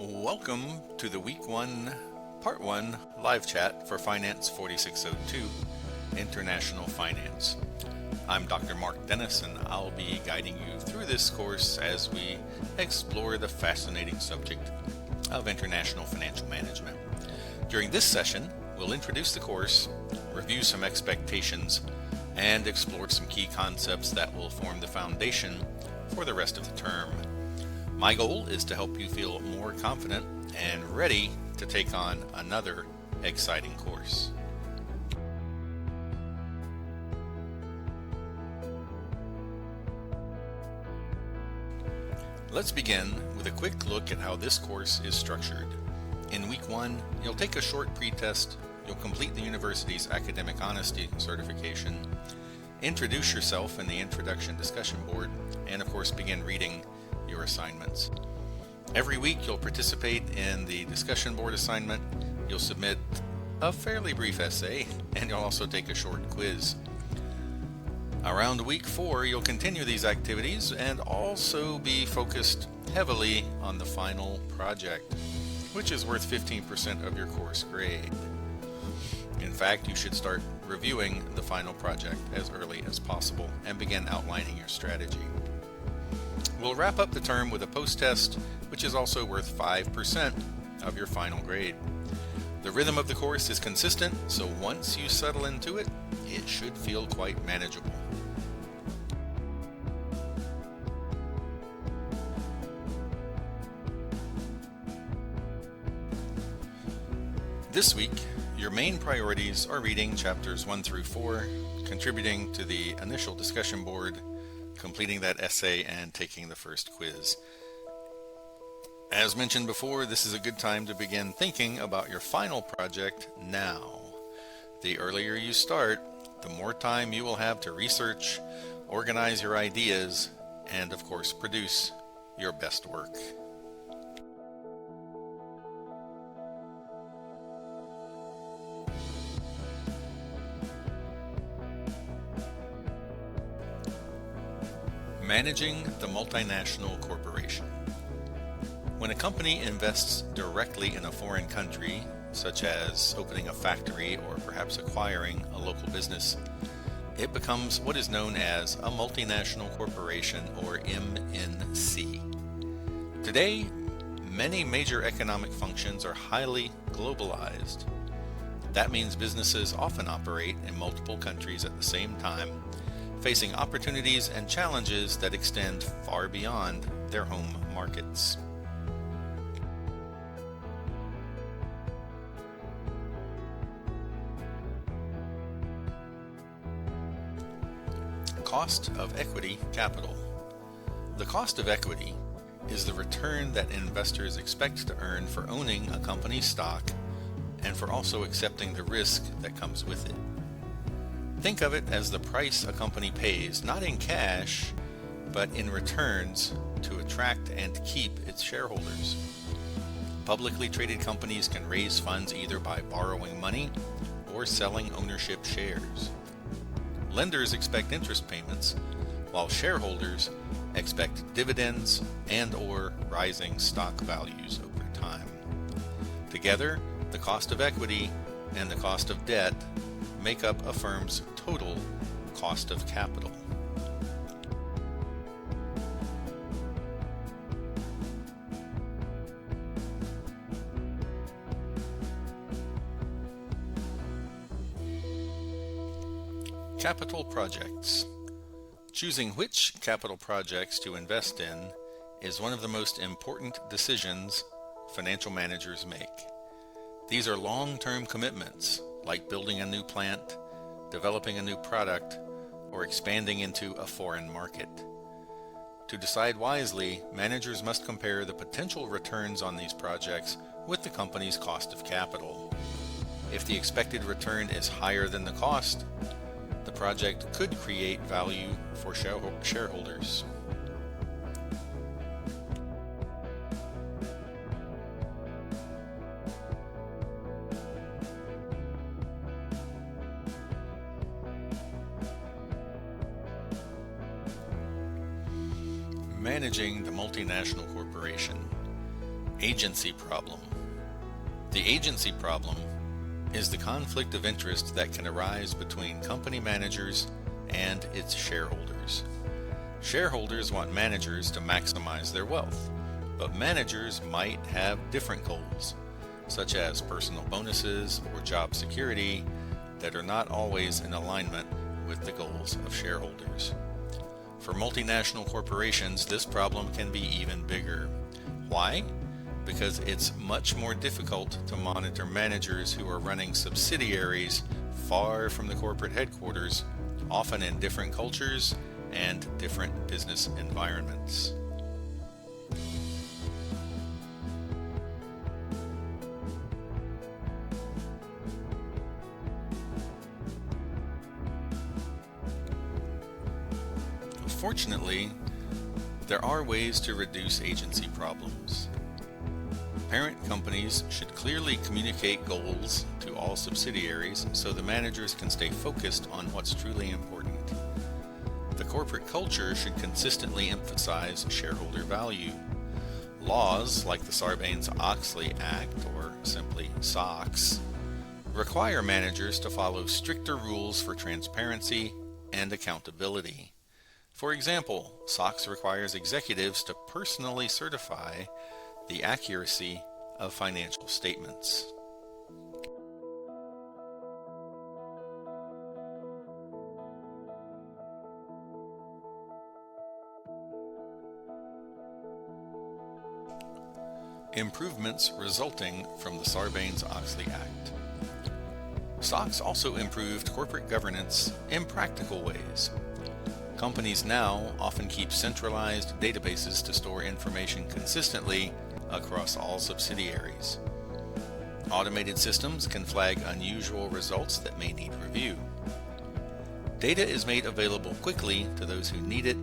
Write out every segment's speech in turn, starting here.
Welcome to the Week 1, Part 1 live chat for FIN4602, International Finance. I'm Dr. Mark Dennis, and I'll be guiding you through this course as we explore the fascinating subject of international financial management. During this session, we'll introduce the course, review some expectations, and explore some key concepts that will form the foundation for the rest of the term. My goal is to help you feel more confident and ready to take on another exciting course. Let's begin with a quick look at how this course is structured. In Week 1, you'll take a short pretest, you'll complete the university's academic honesty certification, introduce yourself in the introduction discussion board, and of course begin reading your assignments. Every week you'll participate in the discussion board assignment, you'll submit a fairly brief essay, and you'll also take a short quiz. Around week 4 you'll continue these activities and also be focused heavily on the final project, which is worth 15% of your course grade. In fact, you should start reviewing the final project as early as possible and begin outlining your strategy. We'll wrap up the term with a post-test, which is also worth 5% of your final grade. The rhythm of the course is consistent, so once you settle into it, it should feel quite manageable. This week, your main priorities are reading chapters 1 through 4, contributing to the initial discussion board, completing that essay, and taking the first quiz. As mentioned before, this is a good time to begin thinking about your final project now. The earlier you start, the more time you will have to research, organize your ideas, and of course produce your best work. Managing the multinational corporation. When a company invests directly in a foreign country, such as opening a factory or perhaps acquiring a local business, it becomes what is known as a multinational corporation, or MNC. Today, many major economic functions are highly globalized. That means businesses often operate in multiple countries at the same time, facing opportunities and challenges that extend far beyond their home markets. Cost of equity capital. The cost of equity is the return that investors expect to earn for owning a company's stock and for also accepting the risk that comes with it. Think of it as the price a company pays, not in cash, but in returns to attract and keep its shareholders. Publicly traded companies can raise funds either by borrowing money or selling ownership shares. Lenders expect interest payments, while shareholders expect dividends and/or rising stock values over time. Together, the cost of equity and the cost of debt make up a firm's total cost of capital. Capital projects. Choosing which capital projects to invest in is one of the most important decisions financial managers make. These are long-term commitments, like building a new plant, developing a new product, or expanding into a foreign market. To decide wisely, managers must compare the potential returns on these projects with the company's cost of capital. If the expected return is higher than the cost, the project could create value for shareholders. Managing the multinational corporation. Agency problem. The agency problem is the conflict of interest that can arise between company managers and its shareholders. Shareholders want managers to maximize their wealth, but managers might have different goals, such as personal bonuses or job security, that are not always in alignment with the goals of shareholders. For multinational corporations, this problem can be even bigger. Why? Because it's much more difficult to monitor managers who are running subsidiaries far from the corporate headquarters, often in different cultures and different business environments. Fortunately, there are ways to reduce agency problems. Parent companies should clearly communicate goals to all subsidiaries so the managers can stay focused on what's truly important. The corporate culture should emphasize shareholder value. Laws like the Sarbanes-Oxley Act, or simply SOX, require managers to follow stricter rules for transparency and accountability. For example, SOX requires executives to personally certify the accuracy of financial statements. Improvements resulting from the Sarbanes-Oxley Act. SOX also improved corporate governance in practical ways. Companies now often keep centralized databases to store information consistently across all subsidiaries. Automated systems can flag unusual results that may need review. Data is made available quickly to those who need it,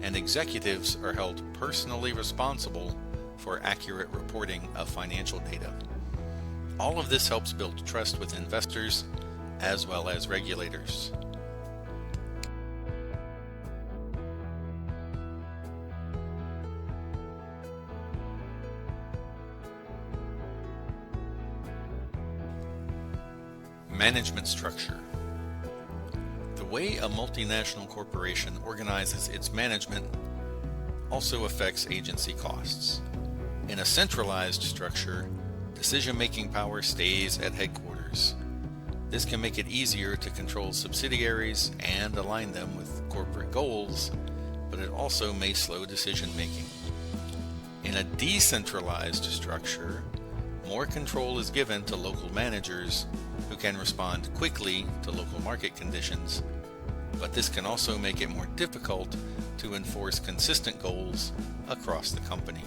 and executives are held personally responsible for accurate reporting of financial data. All of this helps build trust with investors as well as regulators. Management structure. The way a multinational corporation organizes its management also affects agency costs. In a centralized structure, decision-making power stays at headquarters. This can make it easier to control subsidiaries and align them with corporate goals, but it also may slow decision-making. In a decentralized structure, more control is given to local managers who can respond quickly to local market conditions, but this can also make it more difficult to enforce consistent goals across the company.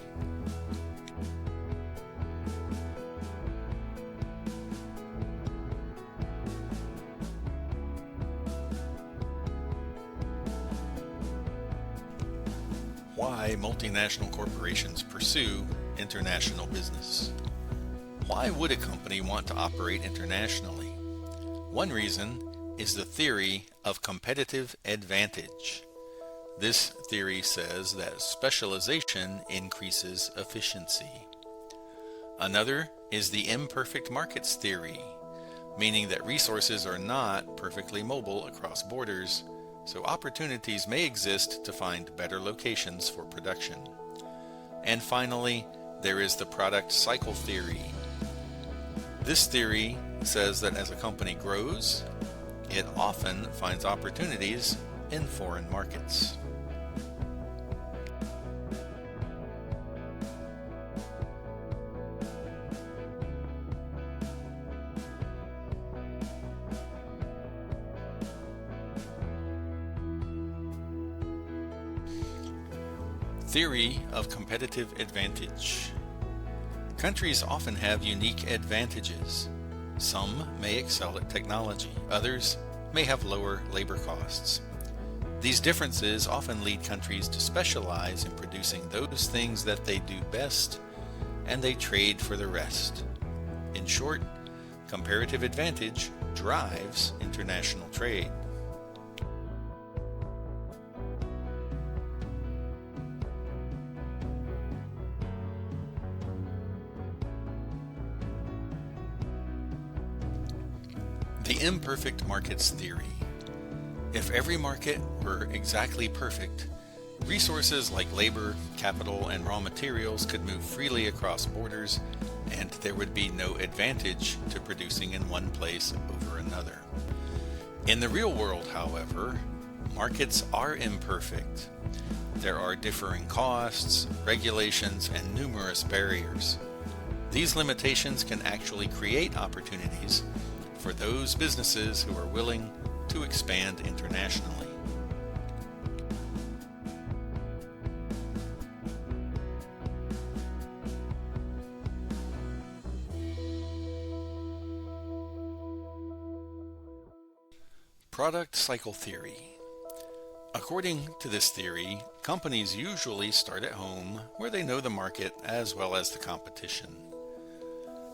Why multinational corporations pursue international business. Why would a company want to operate internationally? One reason is the theory of competitive advantage. This theory says that specialization increases efficiency. Another is the imperfect markets theory, meaning that resources are not perfectly mobile across borders, so opportunities may exist to find better locations for production. And finally, there is the product cycle theory. This theory says that as a company grows, it often finds opportunities in foreign markets. Theory of competitive advantage. Countries often have unique advantages. Some may excel at technology, others may have lower labor costs. These differences often lead countries to specialize in producing those things that they do best, and they trade for the rest. In short, comparative advantage drives international trade. The imperfect markets theory. If every market were exactly perfect, resources like labor, capital, and raw materials could move freely across borders, and there would be no advantage to producing in one place over another. In the real world, however, markets are imperfect. There are differing costs, regulations, and numerous barriers. These limitations can actually create opportunities for those businesses who are willing to expand internationally. Product cycle theory. According to this theory, companies usually start at home where they know the market as well as the competition.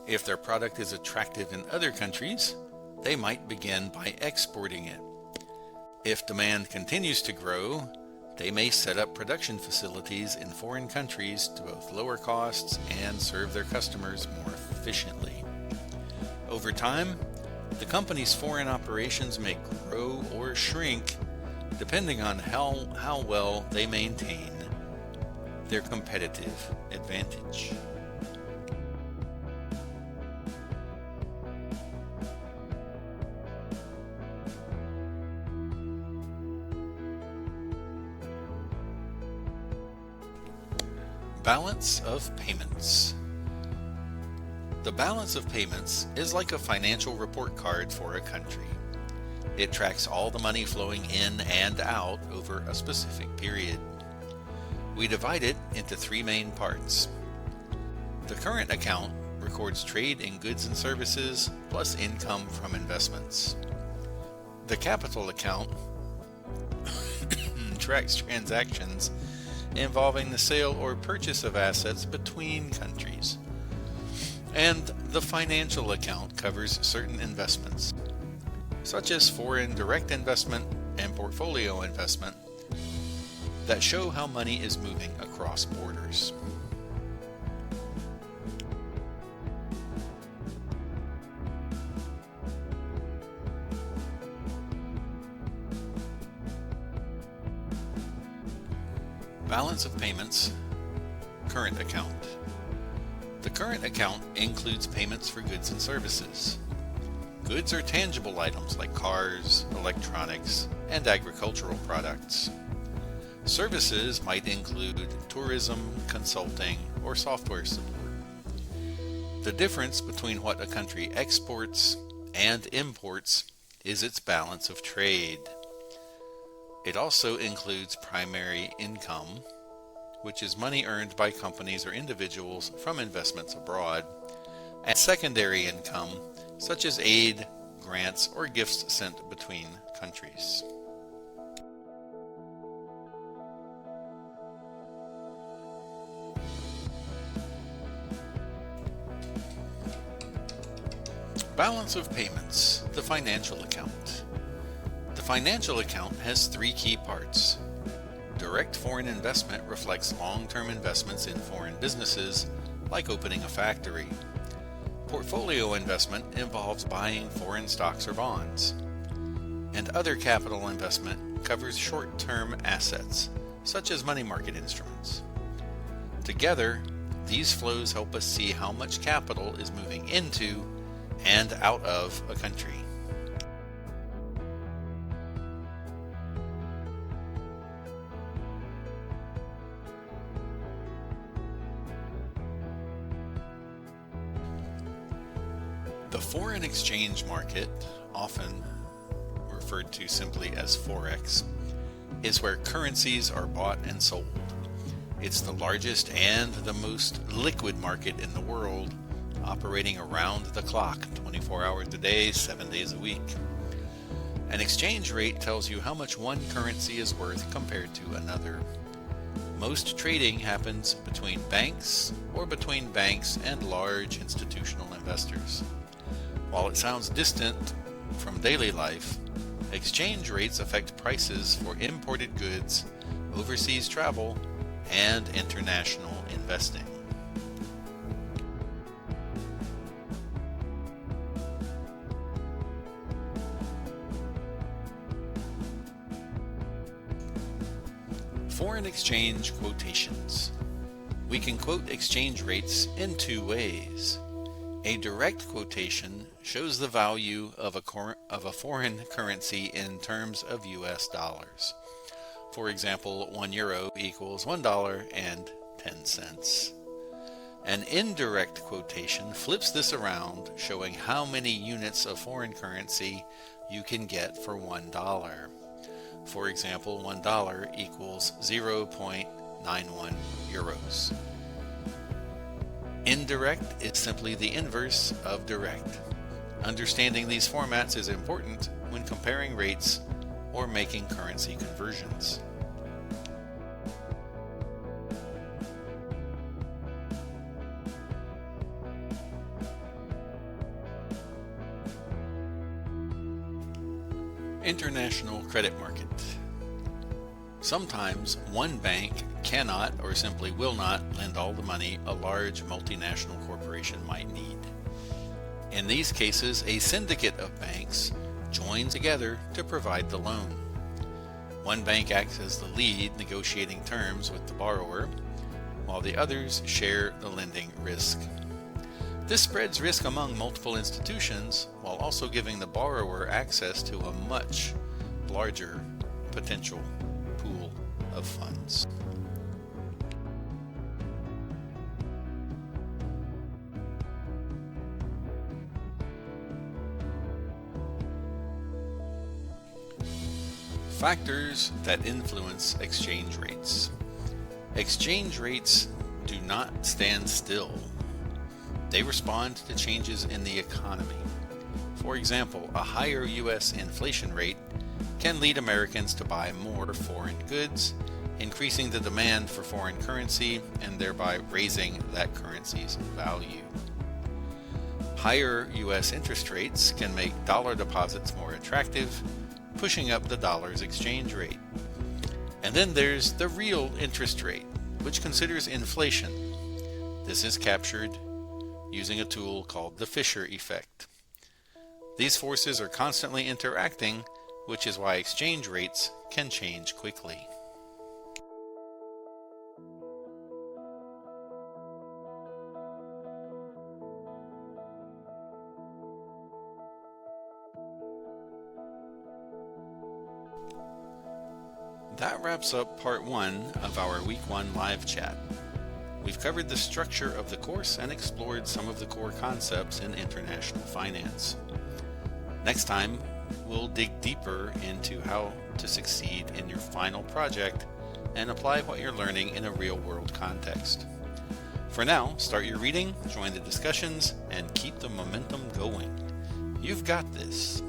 If their product is attractive in other countries, they might begin by exporting it. If demand continues to grow, they may set up production facilities in foreign countries to both lower costs and serve their customers more efficiently. Over time, the company's foreign operations may grow or shrink depending on how well they maintain their competitive advantage. Balance of payments. The balance of payments is like a financial report card for a country. It tracks all the money flowing in and out over a specific period. We divide it into three main parts. The current account records trade in goods and services plus income from investments. The capital account tracks transactions involving the sale or purchase of assets between countries. And the financial account covers certain investments, such as foreign direct investment and portfolio investment, that show how money is moving across borders. Balance of payments, current account. The current account includes payments for goods and services. Goods are tangible items like cars, electronics, and agricultural products. Services might include tourism, consulting, or software support. The difference between what a country exports and imports is its balance of trade. It also includes primary income, which is money earned by companies or individuals from investments abroad, and secondary income, such as aid, grants, or gifts sent between countries. Balance of payments, the financial account. The financial account has three key parts. Direct foreign investment reflects long-term investments in foreign businesses, like opening a factory. Portfolio investment involves buying foreign stocks or bonds. And other capital investment covers short-term assets, such as money market instruments. Together, these flows help us see how much capital is moving into and out of a country. The foreign exchange market, often referred to simply as Forex, is where currencies are bought and sold. It's the largest and the most liquid market in the world, operating around the clock, 24 hours a day, 7 days a week. An exchange rate tells you how much one currency is worth compared to another. Most trading happens between banks or between banks and large institutional investors. While it sounds distant from daily life, exchange rates affect prices for imported goods, overseas travel, and international investing. Foreign exchange quotations. We can quote exchange rates in two ways. A direct quotation shows the value of a foreign currency in terms of US dollars. For example, €1 equals $1.10. An indirect quotation flips this around, showing how many units of foreign currency you can get for $1. For example, $1 equals 0.91 euros. Indirect is simply the inverse of direct. Understanding these formats is important when comparing rates or making currency conversions. International credit market. Sometimes one bank cannot or simply will not lend all the money a large multinational corporation might need. In these cases, a syndicate of banks join together to provide the loan. One bank acts as the lead, negotiating terms with the borrower, while the others share the lending risk. This spreads risk among multiple institutions while also giving the borrower access to a much larger potential pool of funds. Factors that influence exchange rates. Exchange rates do not stand still. They respond to changes in the economy. For example, a higher U.S. inflation rate can lead Americans to buy more foreign goods, increasing the demand for foreign currency and thereby raising that currency's value. Higher U.S. interest rates can make dollar deposits more attractive, pushing up the dollar's exchange rate. And then there's the real interest rate, which considers inflation. This is captured using a tool called the Fisher effect. These forces are constantly interacting, which is why exchange rates can change quickly. That wraps up part 1 of our Week 1 live chat. We've covered the structure of the course and explored some of the core concepts in international finance. Next time, we'll dig deeper into how to succeed in your final project and apply what you're learning in a real-world context. For now, start your reading, join the discussions, and keep the momentum going. You've got this.